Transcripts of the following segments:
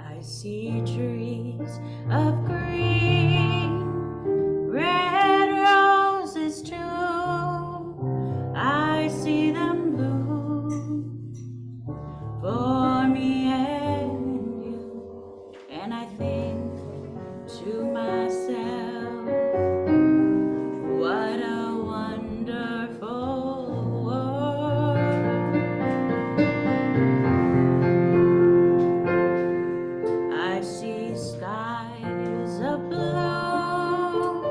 I see trees of green, red roses too. I see them bloom for me and you. And I think to myself, what a wonderful world. I see skies of blue,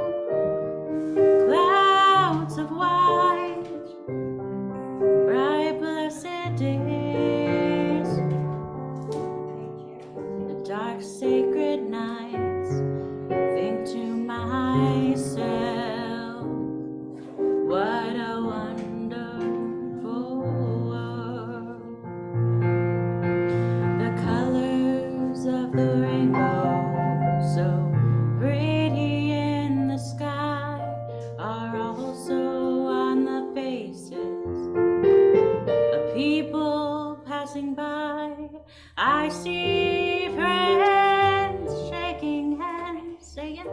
clouds of white, bright blessed days, the dark sacred nights. Think to myself, what a wonderful world. The colors of the rainbow, so pretty in the sky, are also on the faces of people passing by. I see friends shaking hands, saying,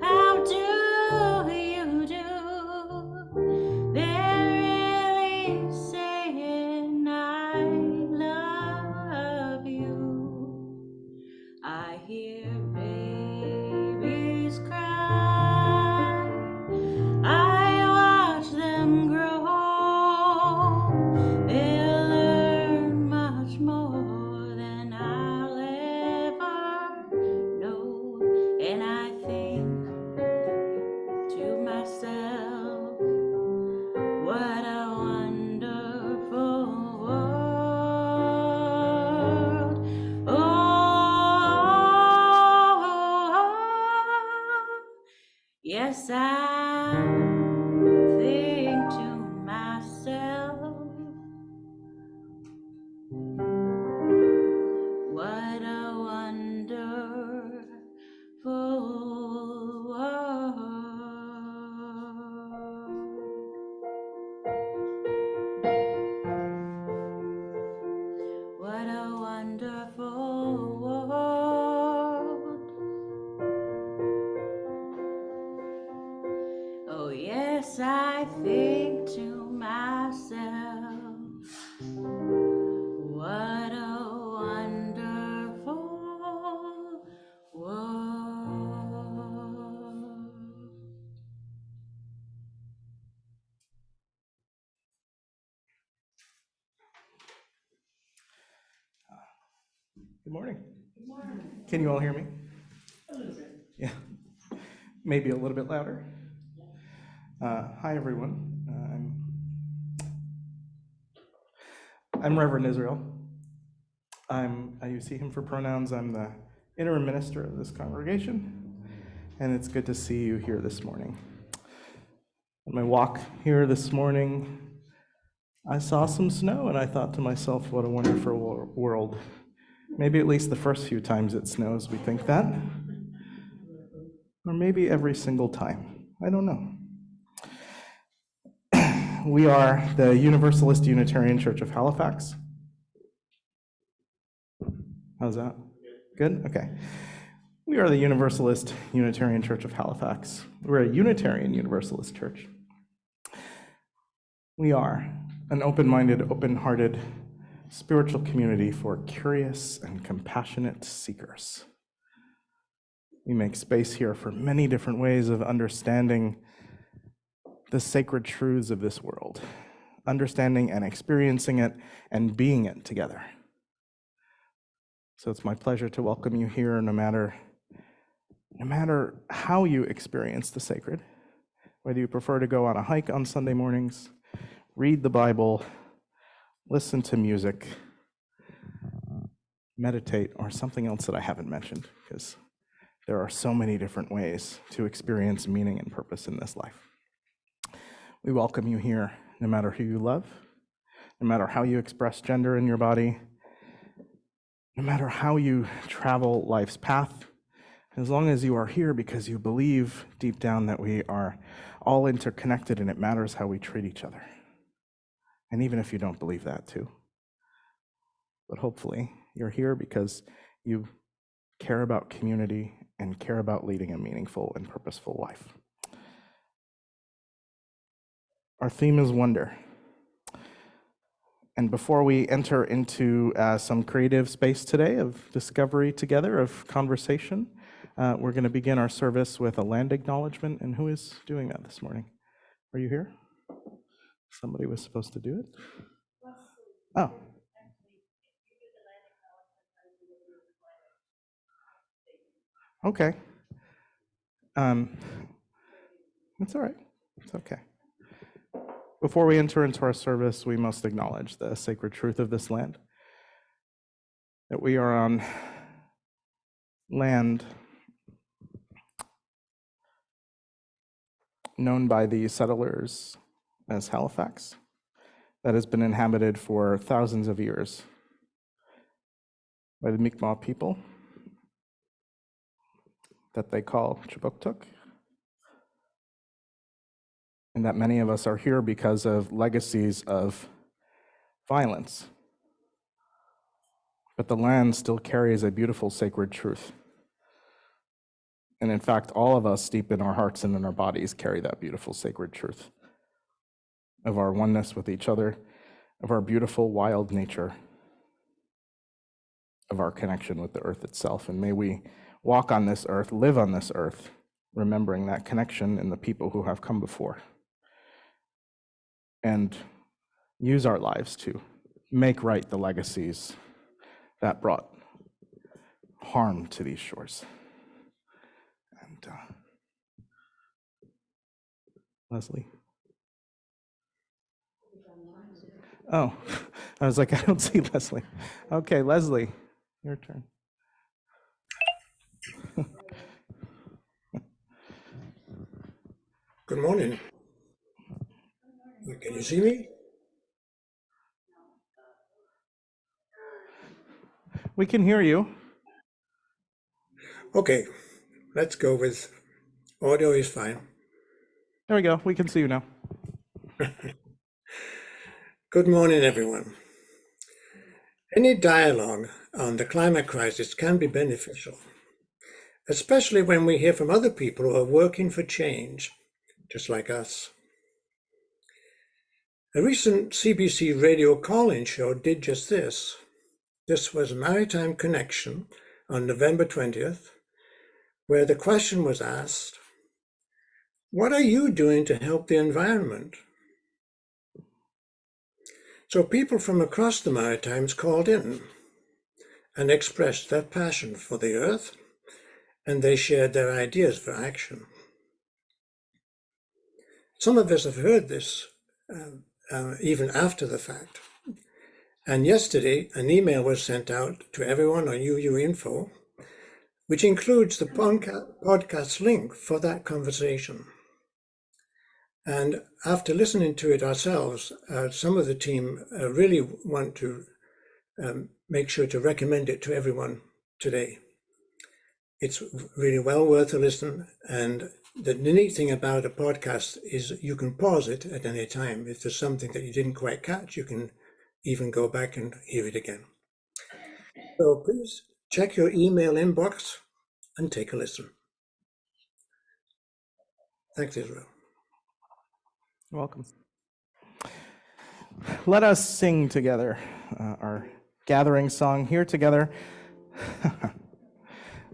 how do you do? They're really saying, I love you. I hear babies cry, I watch them grow. They'll learn much more than I'll ever know. And I think to myself, what a wonderful world. Oh, yes, I think to myself, what a wonderful world. What a wonderful world. Oh, yes, I think to myself, what a wonderful world. Good morning. Good morning. Can you all hear me? A little bit. Yeah. Maybe a little bit louder. Hi, everyone. I'm Reverend Israel. You see him for pronouns. I'm the interim minister of this congregation, and it's good to see you here this morning. On my walk here this morning, I saw some snow, and I thought to myself, what a wonderful world. Maybe at least the first few times it snows, we think that. Or maybe every single time. I don't know. We are the Universalist Unitarian Church of Halifax. How's that? Good? Okay. We are the Universalist Unitarian Church of Halifax. We're a Unitarian Universalist church. We are an open-minded, open-hearted, spiritual community for curious and compassionate seekers. We make space here for many different ways of understanding the sacred truths of this world, understanding and experiencing it and being it together. So it's my pleasure to welcome you here no matter how you experience the sacred, whether you prefer to go on a hike on Sunday mornings, read the Bible, listen to music, meditate, or something else that I haven't mentioned, because there are so many different ways to experience meaning and purpose in this life. We welcome you here, no matter who you love, no matter how you express gender in your body, no matter how you travel life's path, as long as you are here because you believe deep down that we are all interconnected and it matters how we treat each other. And even if you don't believe that too. But hopefully you're here because you care about community and care about leading a meaningful and purposeful life. Our theme is wonder. And before we enter into some creative space today of discovery together, of conversation, we're going to begin our service with a land acknowledgement. And who is doing that this morning? Are you here? Somebody was supposed to do it? Oh. Okay. That's all right. It's okay. Before we enter into our service, we must acknowledge the sacred truth of this land, that we are on land known by the settlers as Halifax, that has been inhabited for thousands of years by the Mi'kmaq people that they call Chibuktuk, and that many of us are here because of legacies of violence. But the land still carries a beautiful sacred truth. And in fact, all of us deep in our hearts and in our bodies carry that beautiful sacred truth of our oneness with each other, of our beautiful wild nature, of our connection with the earth itself. And may we walk on this earth, live on this earth, remembering that connection in the people who have come before, and use our lives to make right the legacies that brought harm to these shores. And Leslie. Oh, I was like, I don't see Leslie. Okay, Leslie, your turn. Good morning. Can you see me? We can hear you. Okay, let's go with audio is fine. There we go. We can see you now. Good morning, everyone. Any dialogue on the climate crisis can be beneficial, especially when we hear from other people who are working for change, just like us. A recent CBC radio call-in show did just this. This was Maritime Connection on November 20th, where the question was asked, what are you doing to help the environment? So people from across the Maritimes called in and expressed their passion for the earth, and they shared their ideas for action. Some of us have heard this even after the fact. And yesterday, an email was sent out to everyone on UU Info, which includes the podcast link for that conversation. And after listening to it ourselves, some of the team really want to make sure to recommend it to everyone today. It's really well worth a listen. And the neat thing about a podcast is you can pause it at any time. If there's something that you didn't quite catch, you can even go back and hear it again. So please check your email inbox and take a listen. Thanks, Israel. You're welcome. Let us sing together our gathering song here together.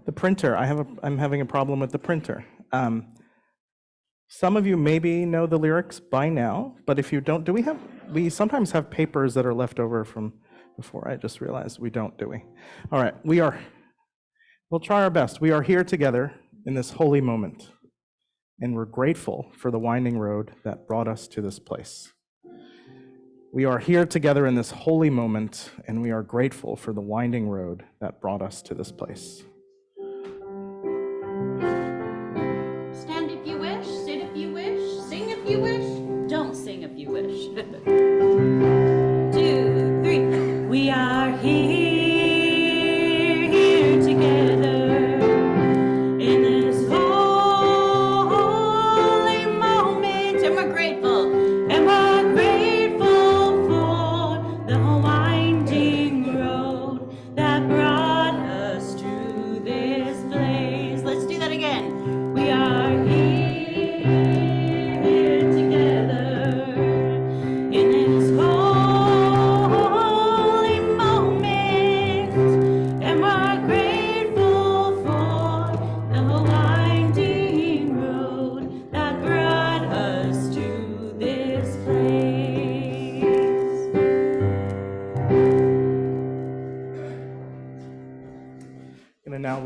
The printer. I'm having a problem with the printer. Some of you maybe know the lyrics by now, but if you don't, we sometimes have papers that are left over from before. I just realized we don't, do we? All right, we'll try our best. We are here together in this holy moment, and we're grateful for the winding road that brought us to this place. We are here together in this holy moment, and we are grateful for the winding road that brought us to this place. Stand if you wish, sit if you wish, sing if you wish. Don't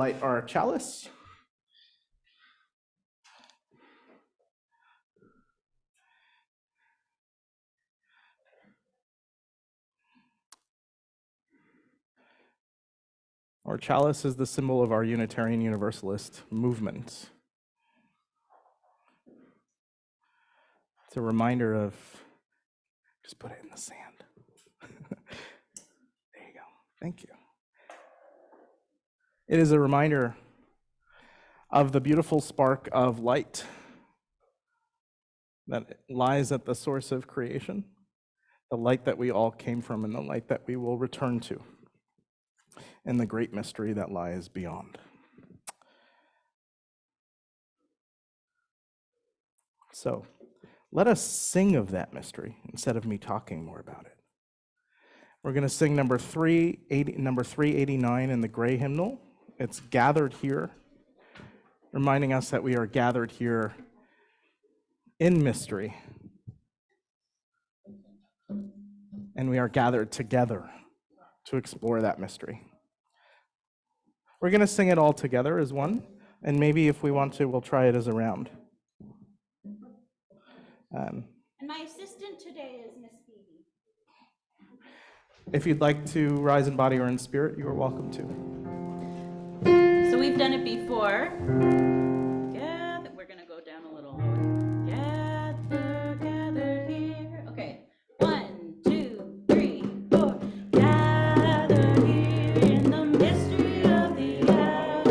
light our chalice. Our chalice is the symbol of our Unitarian Universalist movement. It's a reminder of, just put it in the sand. There you go. Thank you. It is a reminder of the beautiful spark of light that lies at the source of creation, the light that we all came from and the light that we will return to, and the great mystery that lies beyond. So let us sing of that mystery instead of me talking more about it. We're going to sing number 389 in the gray hymnal. It's Gathered Here, reminding us that we are gathered here in mystery, and we are gathered together to explore that mystery. We're going to sing it all together as one, and maybe if we want to, we'll try it as a round. And my assistant today is Miss Phoebe. If you'd like to rise in body or in spirit, you are welcome to. So we've done it before. We're going to go down a little lower. Gather here. Okay. 1, 2, 3, 4. Gather here in the mystery of the hour.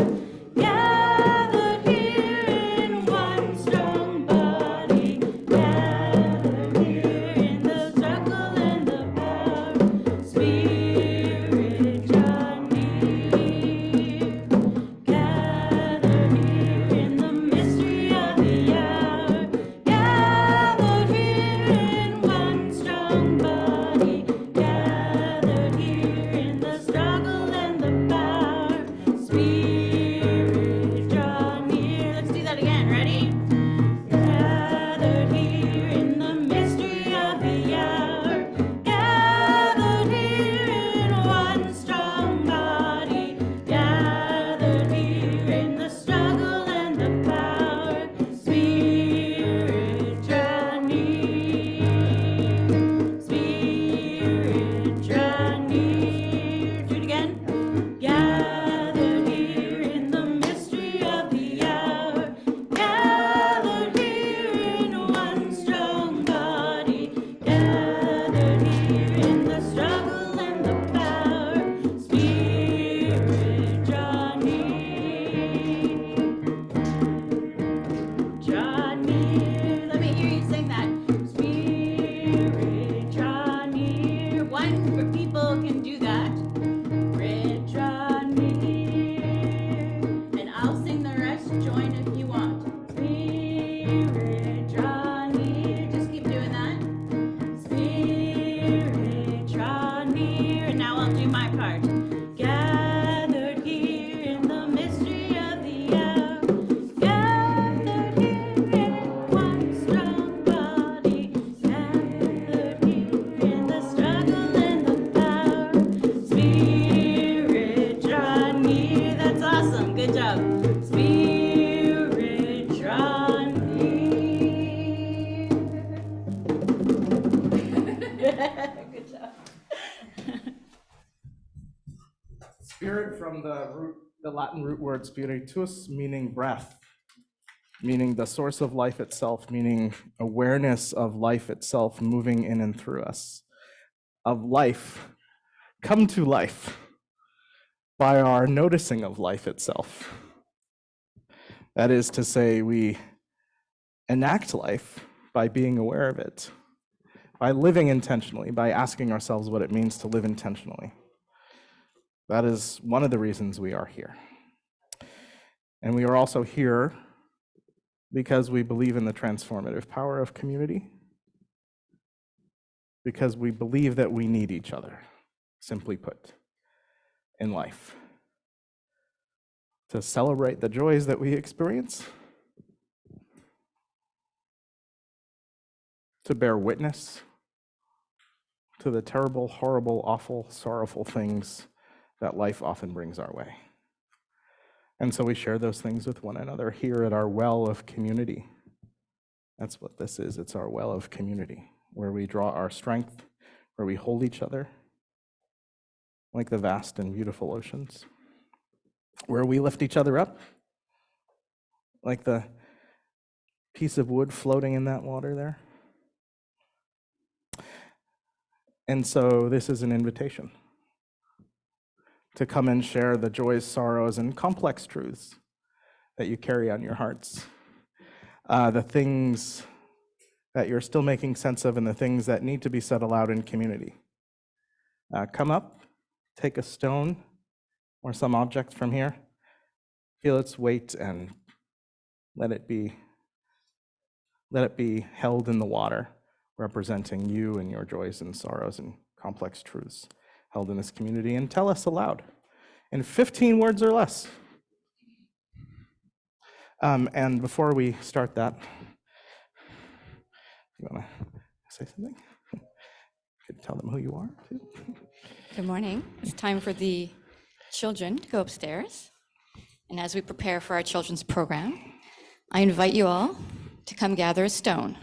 Gather here in one strong body. Gather here in the struggle and the power. Spirit, draw near. Gather here in the mystery of the hour. Gathered here in one strong body. Gathered here in the struggle and the power. Spirit, draw near. Let's do that again. Ready? Gathered here in the mystery of the hour. Gathered here in one strong body. Gathered here in the struggle and the power. Spirit, draw near. Spirit, draw near. Do it again. Gathered here in the mystery of the hour. Gathered here in one strong body. Gathered here in the struggle and the power. Spirit, draw near. Draw near. Let me hear you sing that. Spirit, draw near. One for people can do that. Spirit, draw near. And I'll sing the rest. Join if you want. Spirit, draw near. Just keep doing that. Spirit, draw near. And now I'll do my part. Gathered here in the mystery of the hour. Gathered here in one strong body. Gathered here in the struggle and the power. Spirit, draw near. That's awesome. Good job. Spirit, draw near. Good job. Spirit from the Latin root word spiritus, meaning breath, meaning the source of life itself, meaning awareness of life itself moving in and through us, of life, come to life by our noticing of life itself. That is to say, we enact life by being aware of it, by living intentionally, by asking ourselves what it means to live intentionally. That is one of the reasons we are here. And we are also here because we believe in the transformative power of community, because we believe that we need each other, simply put, in life, to celebrate the joys that we experience, to bear witness to the terrible, horrible, awful, sorrowful things that life often brings our way. And so we share those things with one another here at our well of community. That's what this is. It's our well of community, where we draw our strength, where we hold each other like the vast and beautiful oceans, where we lift each other up like the piece of wood floating in that water there. And so this is an invitation to come and share the joys, sorrows, and complex truths that you carry on your hearts. The things that you're still making sense of and the things that need to be said aloud in community. Come up, take a stone or some object from here, feel its weight, and let it be held in the water, representing you and your joys and sorrows and complex truths held in this community, and tell us aloud in 15 words or less. And before we start that, you want to say something? You could tell them who you are, too. Good morning. It's time for the children to go upstairs. And as we prepare for our children's program, I invite you all to come gather a stone.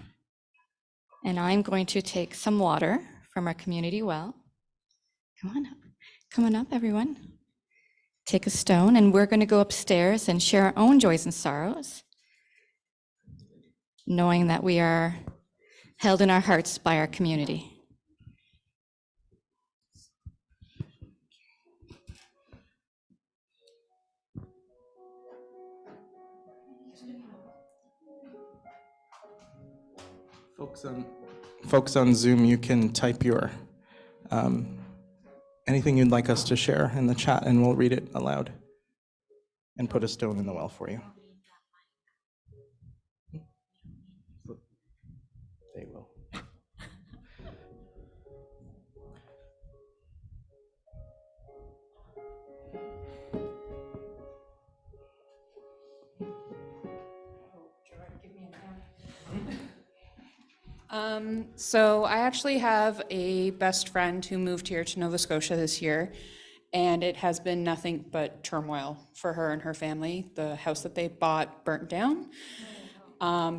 And I'm going to take some water from our community well. Come on up. Come on up, everyone. Take a stone, and we're going to go upstairs and share our own joys and sorrows, knowing that we are held in our hearts by our community. Folks on Zoom, you can type your anything you'd like us to share in the chat, and we'll read it aloud and put a stone in the well for you. They will. So I actually have a best friend who moved here to Nova Scotia this year, and it has been nothing but turmoil for her and her family. The house that they bought burnt down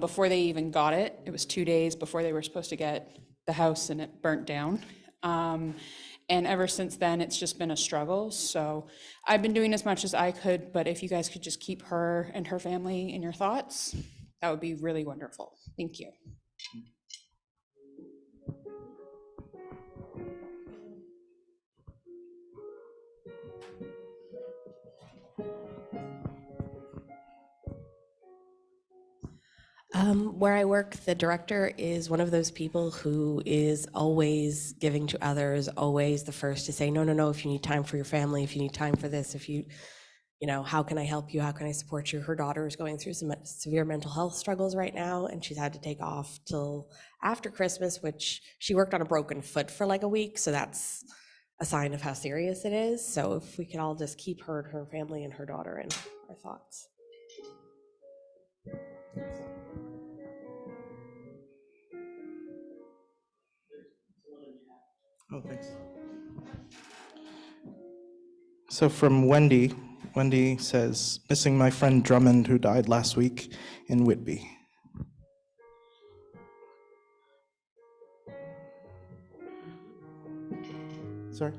before they even got it. It was 2 days before they were supposed to get the house, and it burnt down. And ever since then, it's just been a struggle. So I've been doing as much as I could, but if you guys could just keep her and her family in your thoughts, that would be really wonderful. Thank you. Where I work, the director is one of those people who is always giving to others, always the first to say, no, no, no, if you need time for your family, if you need time for this, if you know, how can I help you? How can I support you? Her daughter is going through some severe mental health struggles right now, and she's had to take off till after Christmas, which she worked on a broken foot for like a week. So that's a sign of how serious it is. So if we could all just keep her and her family and her daughter in our thoughts. Oh, thanks. So from Wendy, Wendy says, missing my friend Drummond who died last week in Whitby. Sorry?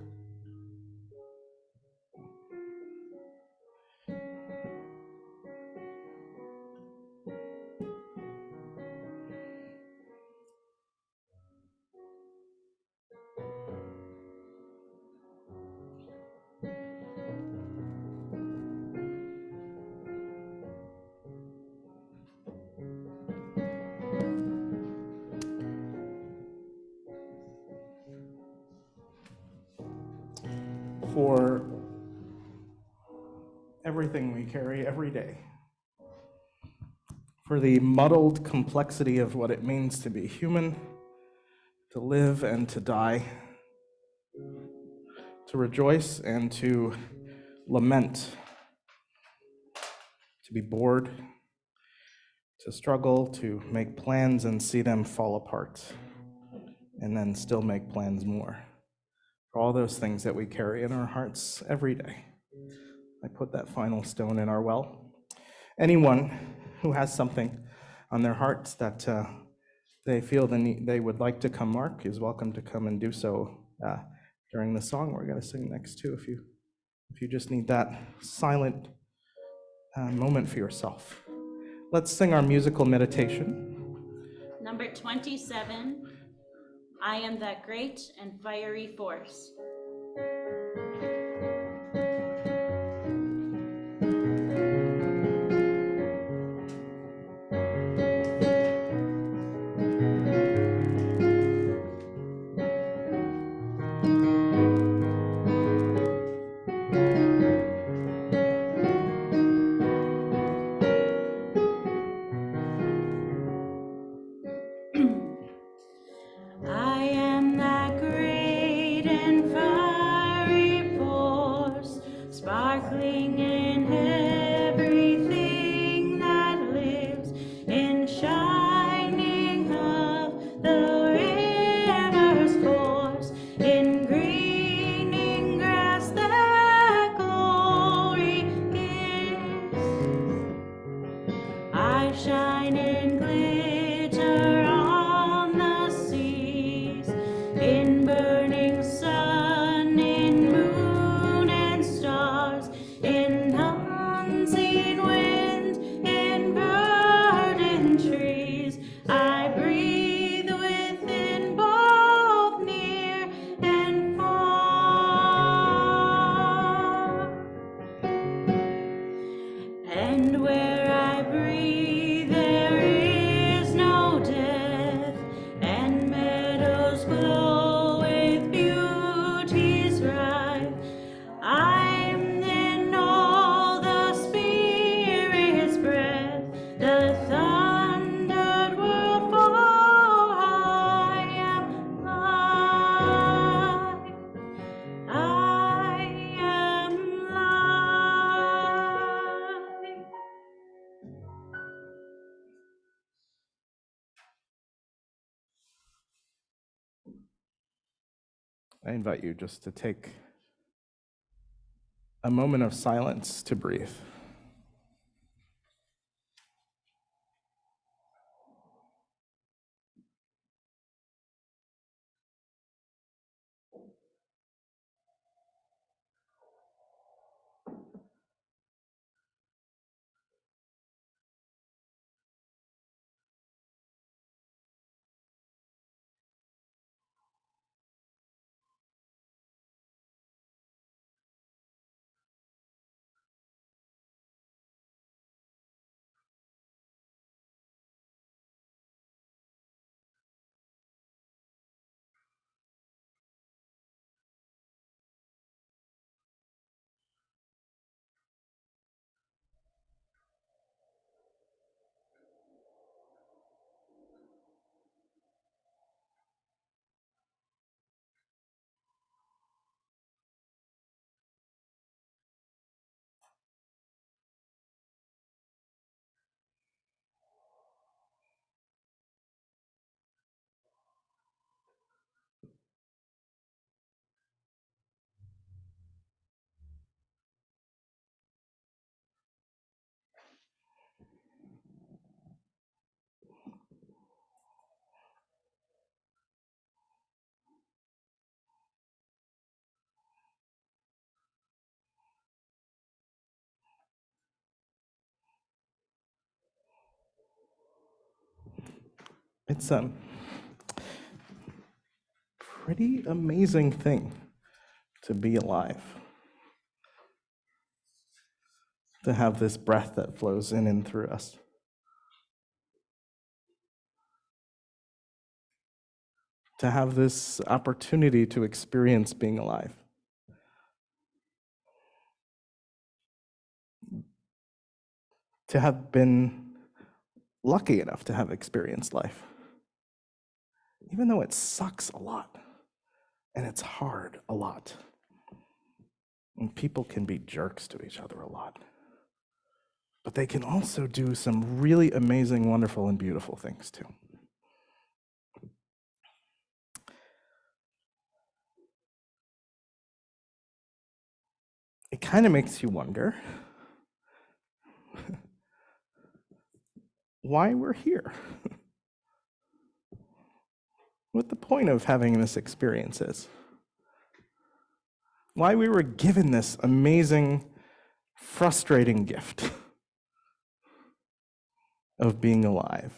For everything we carry every day, for the muddled complexity of what it means to be human, to live and to die, to rejoice and to lament, to be bored, to struggle, to make plans and see them fall apart, and then still make plans more. For all those things that we carry in our hearts every day. I put that final stone in our well. Anyone who has something on their hearts that they feel they would like to come mark is welcome to come and do so during the song we're going to sing next to. If you just need that silent moment for yourself. Let's sing our musical meditation. Number 27, I am that great and fiery force. I am that great and fiery force, sparkling in everything that lives, in shining of the river's course, in greening grass that glory gives. I shine in glitter on the seas, in burning sun, in moon and stars, in unseen winds, in verdant trees. I breathe within both near and far. And where I breathe there is no death, and meadows glow with beauty's ripe. I'm in all the Spirit's breath, the thundered world, for I am light. I am light. I invite you just to take a moment of silence to breathe. It's a pretty amazing thing to be alive, to have this breath that flows in and through us. To have this opportunity to experience being alive. To have been lucky enough to have experienced life. Even though it sucks a lot, and it's hard a lot, and people can be jerks to each other a lot. But they can also do some really amazing, wonderful, and beautiful things too. it kind of makes you wonder why we're here. What the point of having this experience is. Why we were given this amazing, frustrating gift of being alive.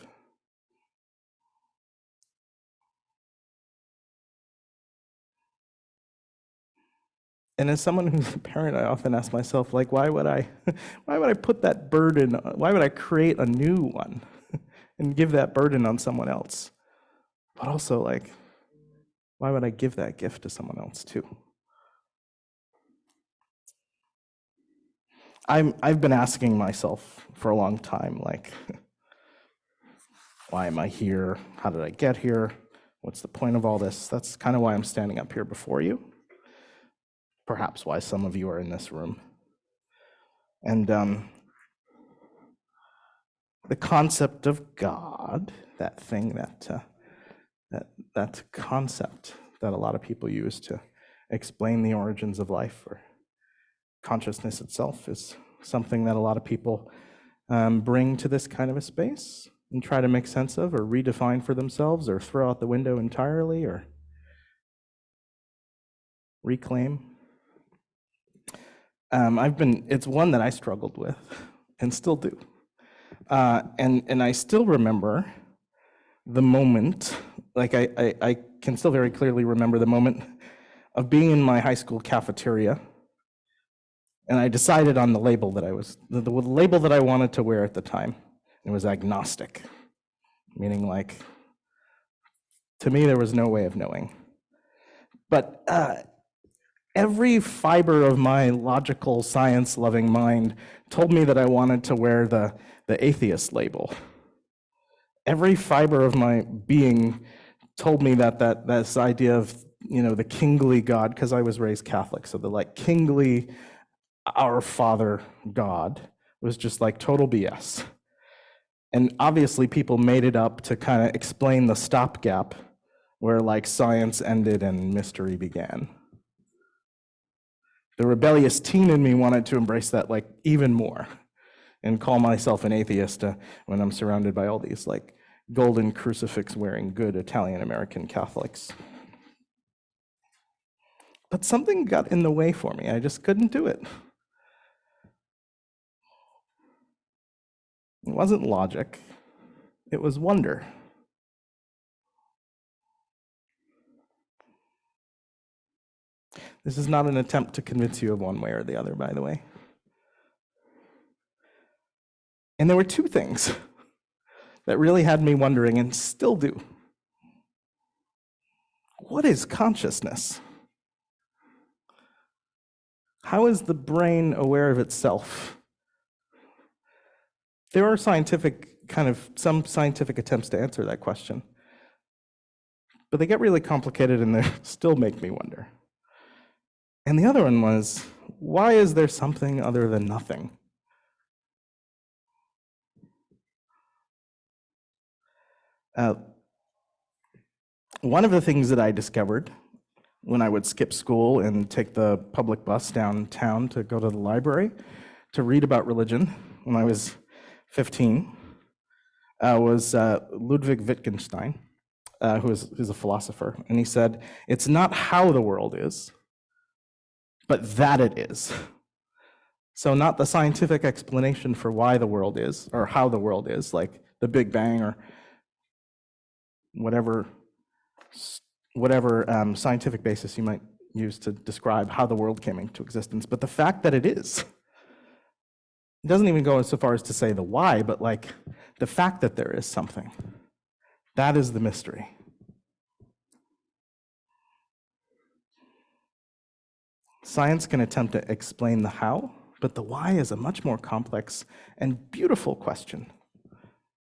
And as someone who's a parent, I often ask myself, like, why would I put that burden, why would I create a new one and give that burden on someone else? But also, like, why would I give that gift to someone else too? I've been asking myself for a long time, like, why am I here? How did I get here? What's the point of all this? That's kind of why I'm standing up here before you. Perhaps why some of you are in this room. And the concept of God, that thing that concept that a lot of people use to explain the origins of life or consciousness itself, is something that a lot of people bring to this kind of a space and try to make sense of or redefine for themselves or throw out the window entirely or reclaim. It's one that I struggled with and still do. And I still remember the moment, like I can still very clearly remember the moment of being in my high school cafeteria, and I decided on the label that the label that I wanted to wear at the time. It was agnostic, meaning like, to me, there was no way of knowing. But every fiber of my logical, science-loving mind told me that I wanted to wear the atheist label. Every fiber of my being told me that this idea of, the kingly God, because I was raised Catholic, so the like kingly Our Father God was just like total BS. And obviously people made it up to kind of explain the stopgap where like science ended and mystery began. The rebellious teen in me wanted to embrace that like even more and call myself an atheist when I'm surrounded by all these like golden crucifix wearing good Italian American Catholics. But something got in the way for me. I just couldn't do it. It wasn't logic, it was wonder. This is not an attempt to convince you of one way or the other, by the way. And there were two things that really had me wondering, and still do. What is consciousness? How is the brain aware of itself? There are some scientific attempts to answer that question, but they get really complicated and they still make me wonder. And the other one was, why is there something other than nothing? One of the things that I discovered when I would skip school and take the public bus downtown to go to the library to read about religion when I was 15 was Ludwig Wittgenstein, who's a philosopher. And he said, it's not how the world is, but that it is. So not the scientific explanation for why the world is, or how the world is, like the Big Bang or whatever scientific basis you might use to describe how the world came into existence, but the fact that it is. It doesn't even go so far as to say the why, but like the fact that there is something. That is the mystery. Science can attempt to explain the how, but the why is a much more complex and beautiful question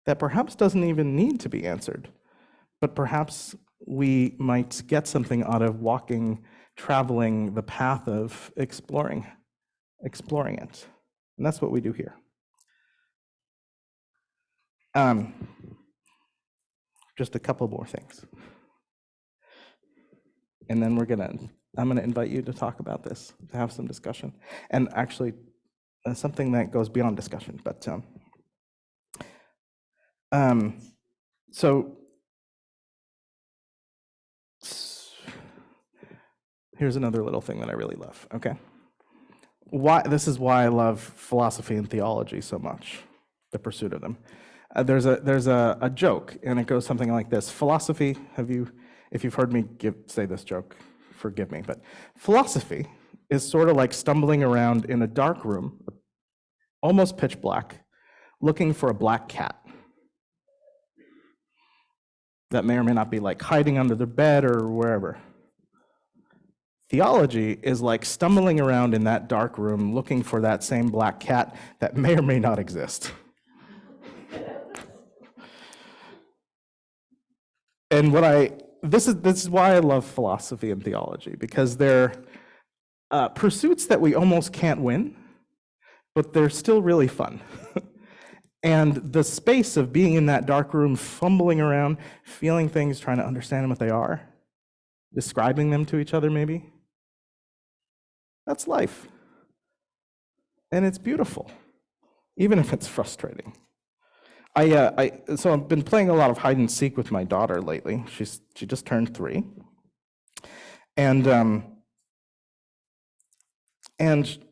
that perhaps doesn't even need to be answered, but perhaps we might get something out of traveling the path of exploring it. And that's what we do here. Just a couple more things. And then we're gonna I'm going to invite you to talk about this, to have some discussion. And actually, something that goes beyond discussion. But so here's another little thing that I really love, okay? This is why I love philosophy and theology so much, the pursuit of them. There's a joke, and it goes something like this. Philosophy, if you've heard me say this joke, forgive me, but philosophy is sort of like stumbling around in a dark room, almost pitch black, looking for a black cat that may or may not be like hiding under the bed or wherever. Theology is like stumbling around in that dark room looking for that same black cat that may or may not exist. And this is why I love philosophy and theology, because they're pursuits that we almost can't win, but they're still really fun. And the space of being in that dark room, fumbling around, feeling things, trying to understand what they are, describing them to each other maybe, that's life. And it's beautiful, even if it's frustrating. So I've been playing a lot of hide and seek with my daughter lately. She just turned 3. And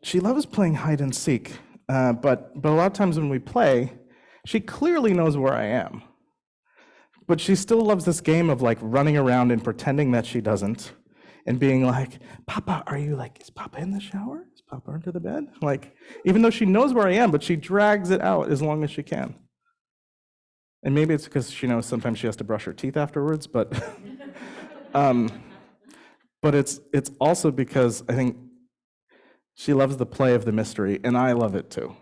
she loves playing hide and seek, but a lot of times when we play, she clearly knows where I am. But she still loves this game of like running around and pretending that she doesn't, and being like, Papa, is Papa in the shower? Is Papa under the bed? Like, even though she knows where I am, but she drags it out as long as she can. And maybe it's because she knows sometimes she has to brush her teeth afterwards, but but it's also because I think she loves the play of the mystery, and I love it too.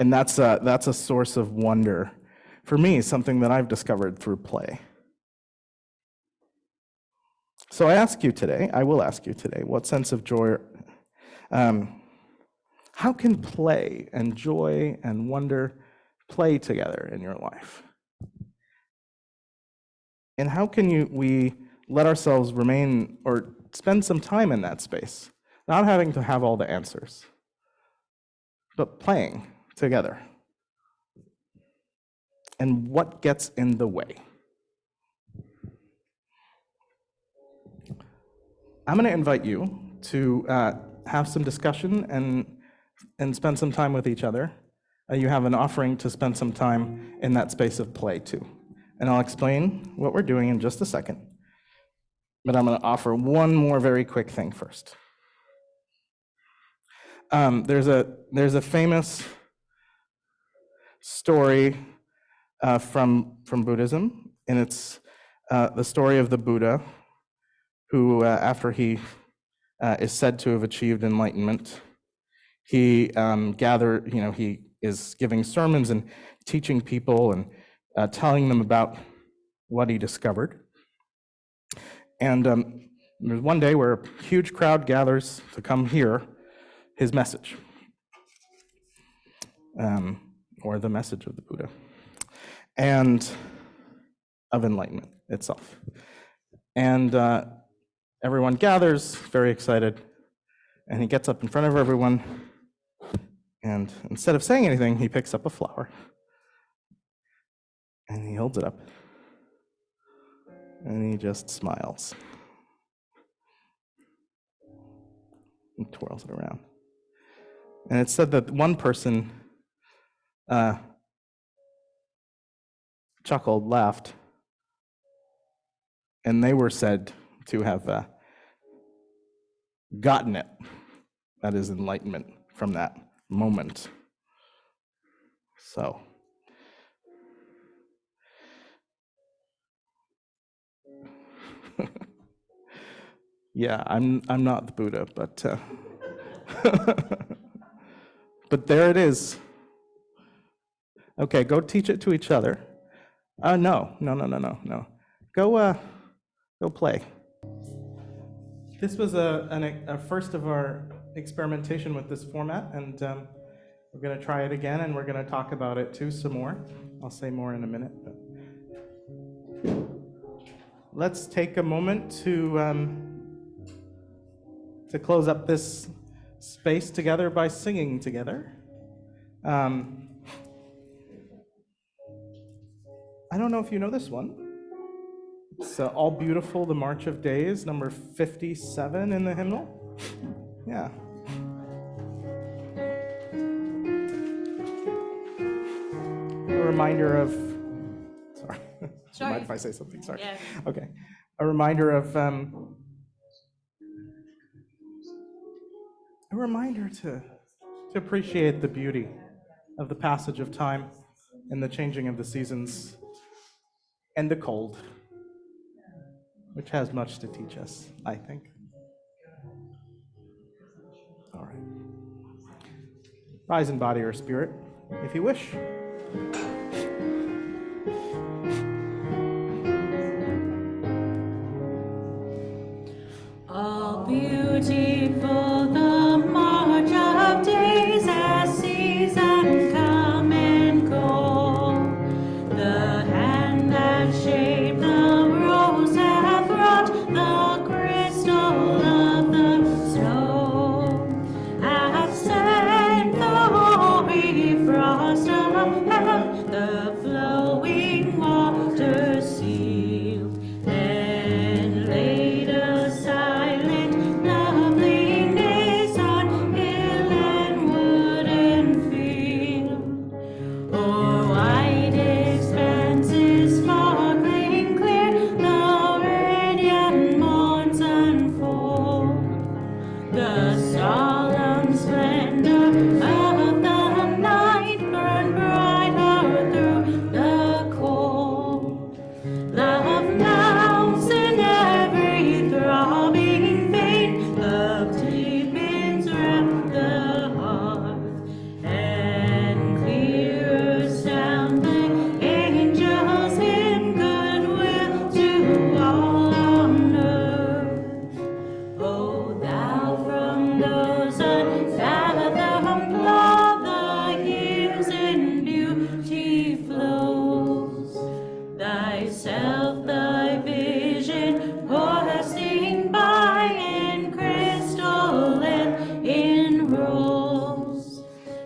And that's a source of wonder for me, something that I've discovered through play. So I will ask you today, what sense of joy, how can play and joy and wonder play together in your life? And how can we let ourselves remain or spend some time in that space, not having to have all the answers, but playing together? And what gets in the way? I'm going to invite you to have some discussion and spend some time with each other. You have an offering to spend some time in that space of play too. And I'll explain what we're doing in just a second. But I'm going to offer one more very quick thing first. There's a famous story from Buddhism, and it's the story of the Buddha, who after he is said to have achieved enlightenment, he he is giving sermons and teaching people and telling them about what he discovered. And there's one day where a huge crowd gathers to come hear his message, or the message of the Buddha, and of enlightenment itself. And everyone gathers, very excited, and he gets up in front of everyone, and instead of saying anything, he picks up a flower, and he holds it up, and he just smiles and twirls it around. And it's said that one person chuckled, laughed, and they were said to have gotten it, that is enlightenment, from that moment. So, yeah, I'm not the Buddha, but but there it is. Okay, go teach it to each other. No. Go play. This was a first of our experimentation with this format, and we're going to try it again, and we're going to talk about it too some more. I'll say more in a minute. But let's take a moment to to close up this space together by singing together. I don't know if you know this one. It's All Beautiful, the March of Days, number 57 in the hymnal. Yeah. A reminder of, sorry, do you mind if I say something? Sorry. Yeah. Okay. A reminder of, to appreciate the beauty of the passage of time and the changing of the seasons and the cold, which has much to teach us, I think. All right. Rise in body or spirit, if you wish. All beautiful the march of days as seasons come and go. The hand that shaped the rose hath wrought the crystal of the snow. Hath sent the hoary frost of heaven, the flowing water sealed, and laid a silent loveliness on hill and wood and field. O'er white expanses sparkling clear, the radiant morns unfold. The solemn splendor of the night burned brighter through the cold. Love mounts in every throbbing vein, love deepens round the heart, and clearer sound the angels in goodwill to all on earth. O thou from those unfathomed love, the years in beauty flows. Thyself thy vision passing by in crystal and in rose.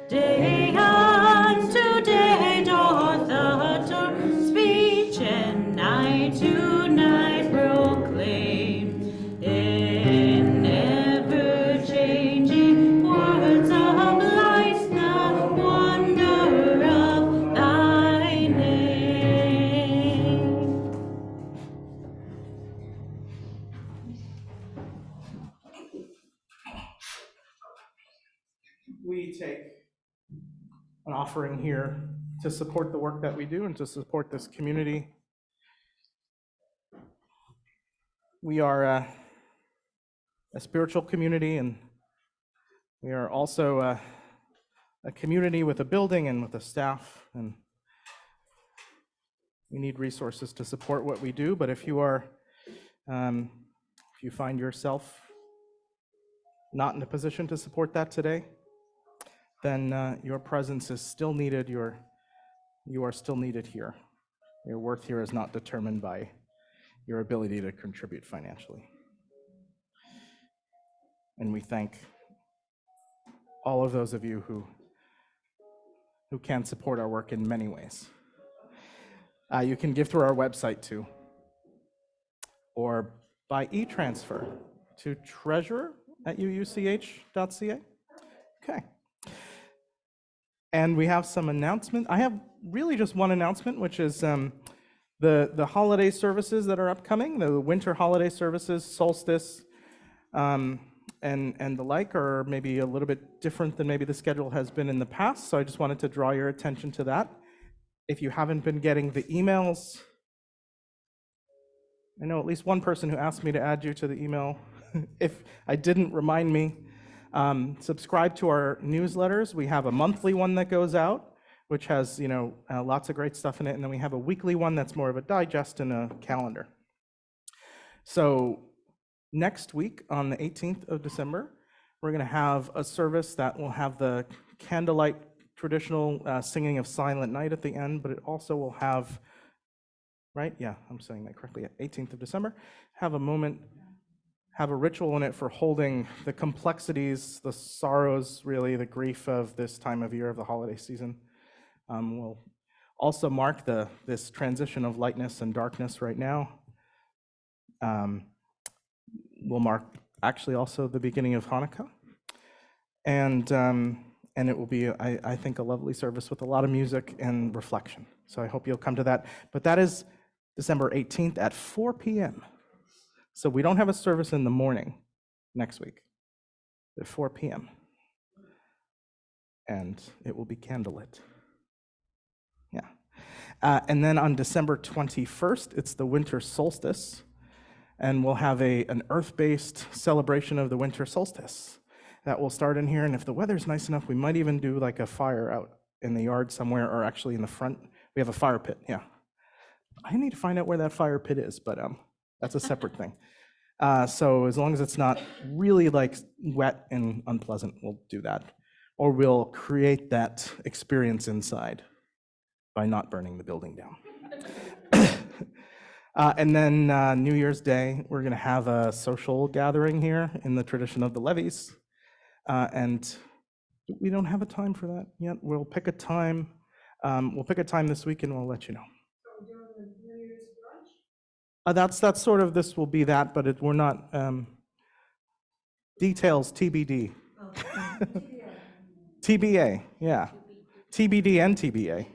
Day unto day doth utter speech, and night to night proclaim. In ever-changing words of light, the wonder of thy name. We take an offering here to support the work that we do and to support this community. We are a spiritual community, and we are also a community with a building and with a staff, and we need resources to support what we do. But if you are, if you find yourself not in a position to support that today, then your presence is still needed. You are still needed here. Your worth here is not determined by your ability to contribute financially. And we thank all of those of you who can support our work in many ways. You can give through our website too, or by e-transfer to treasurer@uuch.ca. Okay. And we have some announcement. I have really just one announcement, which is the holiday services that are upcoming, the winter holiday services, solstice, and the like are maybe a little bit different than maybe the schedule has been in the past. So I just wanted to draw your attention to that. If you haven't been getting the emails, I know at least one person who asked me to add you to the email. If I didn't, remind me. Subscribe to our newsletters. We have a monthly one that goes out, which has lots of great stuff in it, and then we have a weekly one that's more of a digest and a calendar. So next week on the 18th of December, we're going to have a service that will have the candlelight traditional singing of Silent Night at the end, but it also will have, right? Yeah, I'm saying that correctly. 18th of December, have a moment, have a ritual in it for holding the complexities, the sorrows, really, the grief of this time of year of the holiday season. We'll also mark this transition of lightness and darkness right now. We'll mark actually also the beginning of Hanukkah. And it will be, I think, a lovely service with a lot of music and reflection. So I hope you'll come to that. But that is December 18th at 4 p.m. So we don't have a service in the morning next week at 4 p.m. And it will be candlelit. Yeah. And then on December 21st, it's the winter solstice. And we'll have an earth-based celebration of the winter solstice that will start in here. And if the weather's nice enough, we might even do like a fire out in the yard somewhere, or actually in the front. We have a fire pit, yeah. I need to find out where that fire pit is, but that's a separate thing. So as long as it's not really like wet and unpleasant, we'll do that. Or we'll create that experience inside by not burning the building down. And then New Year's Day, we're going to have a social gathering here in the tradition of the levees. And we don't have a time for that yet. We'll pick a time. We'll pick a time this week and we'll let you know. That's sort of, this will be that, but we're not, details TBD. TBA, yeah. TBD and TBA.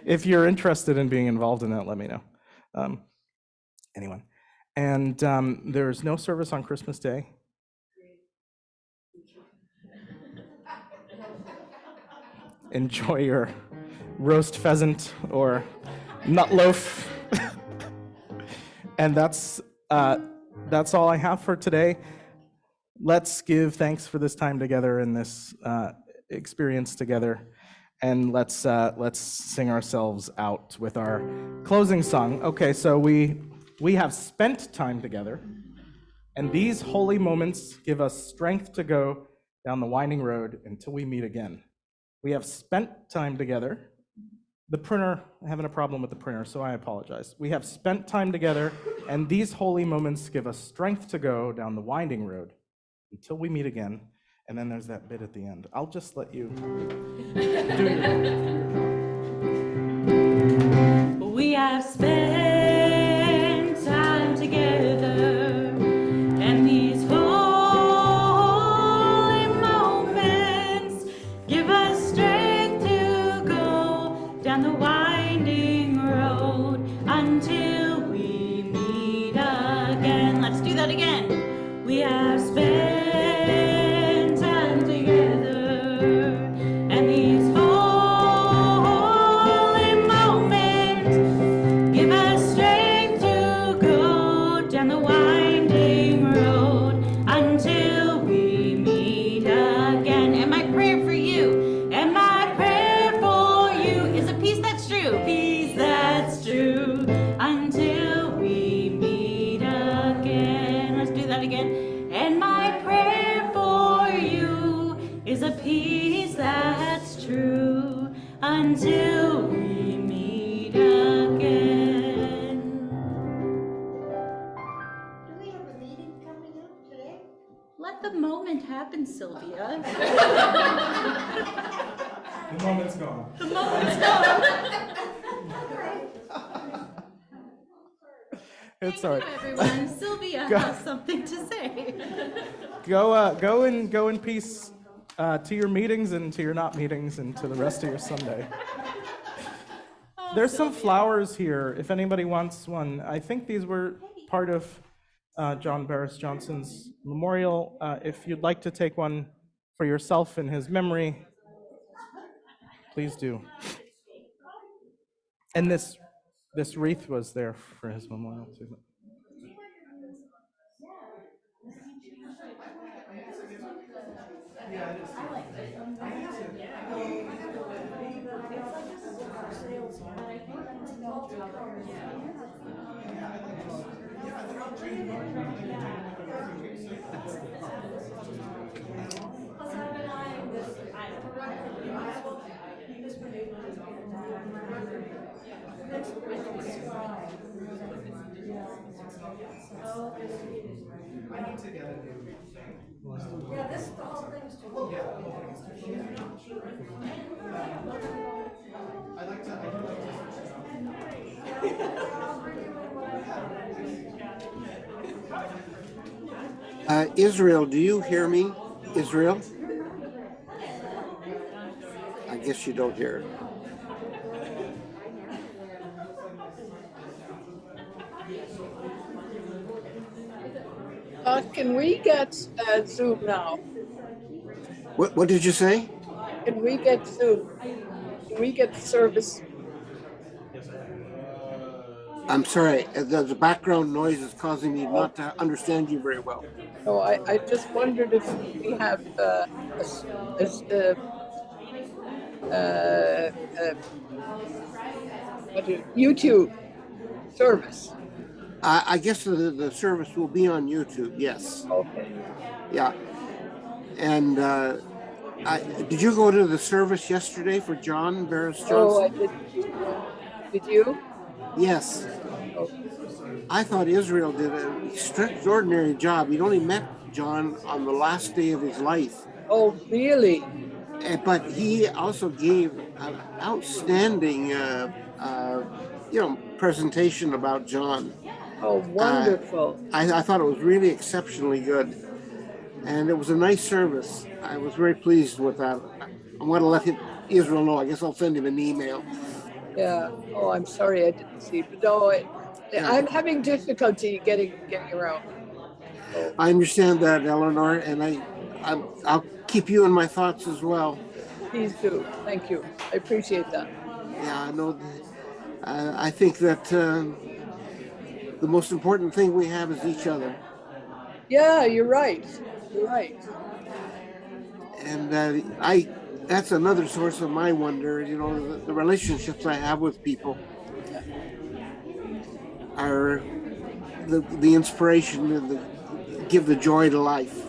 If you're interested in being involved in that, let me know. Anyway, and there's no service on Christmas Day. Enjoy your roast pheasant or nut loaf. And that's all I have for today. Let's give thanks for this time together and this experience together. And let's sing ourselves out with our closing song. Okay, so we have spent time together, and these holy moments give us strength to go down the winding road until we meet again. We have spent time together. The printer, I'm having a problem with the printer, so I apologize. We have spent time together, and these holy moments give us strength to go down the winding road until we meet again. And then there's that bit at the end. I'll just let you do your... We have spent time together, and these holy moments give us strength to go down the winding road until we meet again. Let's do that again. We have spent until we meet again. Do we have a meeting coming up today? Let the moment happen, Sylvia. The moment's gone. The moment's gone. It's all right. Thank you, everyone. Sylvia has something to say. Go in peace. To your meetings and to your not meetings and to the rest of your Sunday. There's some flowers here, if anybody wants one. I think these were part of John Barris Johnson's memorial. If you'd like to take one for yourself in his memory, please do. And this wreath was there for his memorial too. I need to get a new thing. Yeah, this, the whole thing is too long. Yeah, the whole thing is too short. I'd like to, I would like to switch it out. Israel, do you hear me? Israel? I guess you don't hear. Can we get Zoom now? What did you say? Can we get Zoom? Can we get service? I'm sorry, the background noise is causing me Oh, not to understand you very well. no, I just wondered if we have s- a s- uh, YouTube service. I guess the service will be on YouTube. Yes. Okay. Yeah. And did you go to the service yesterday for John Barris Oh, I Johnson? didn't. No. Did you? Yes. Oh, I thought Israel did an extraordinary job. He'd only met John on the last day of his life, oh, really? but he also gave an outstanding, presentation about John. Oh, Uh, wonderful. I thought it was really exceptionally good, and it was a nice service. I was very pleased with that. I'm going to let Israel know. I guess I'll send him an email. Yeah. Oh, I'm sorry I didn't see. But no, Yeah, I'm having difficulty getting around. So I understand that, Eleanor, and I'll keep you in my thoughts as well. please do. Thank you. I appreciate that. Yeah, I know. I think that the most important thing we have is each other, Yeah, you're right. You're right. and I. That's another source of my wonder. The relationships I have with people are the inspiration and give the joy to life.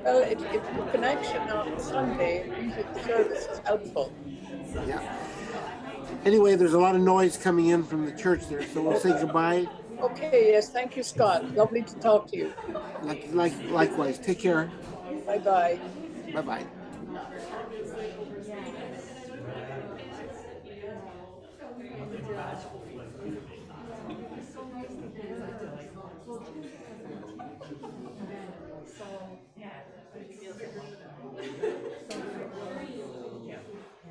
Well, if the connection on Sunday and music service is helpful. Yeah. Anyway, there's a lot of noise coming in from the church there, so we'll say goodbye. Okay, yes, thank you, Scott. Lovely to talk to you. Likewise. Take care. Bye-bye. Bye bye.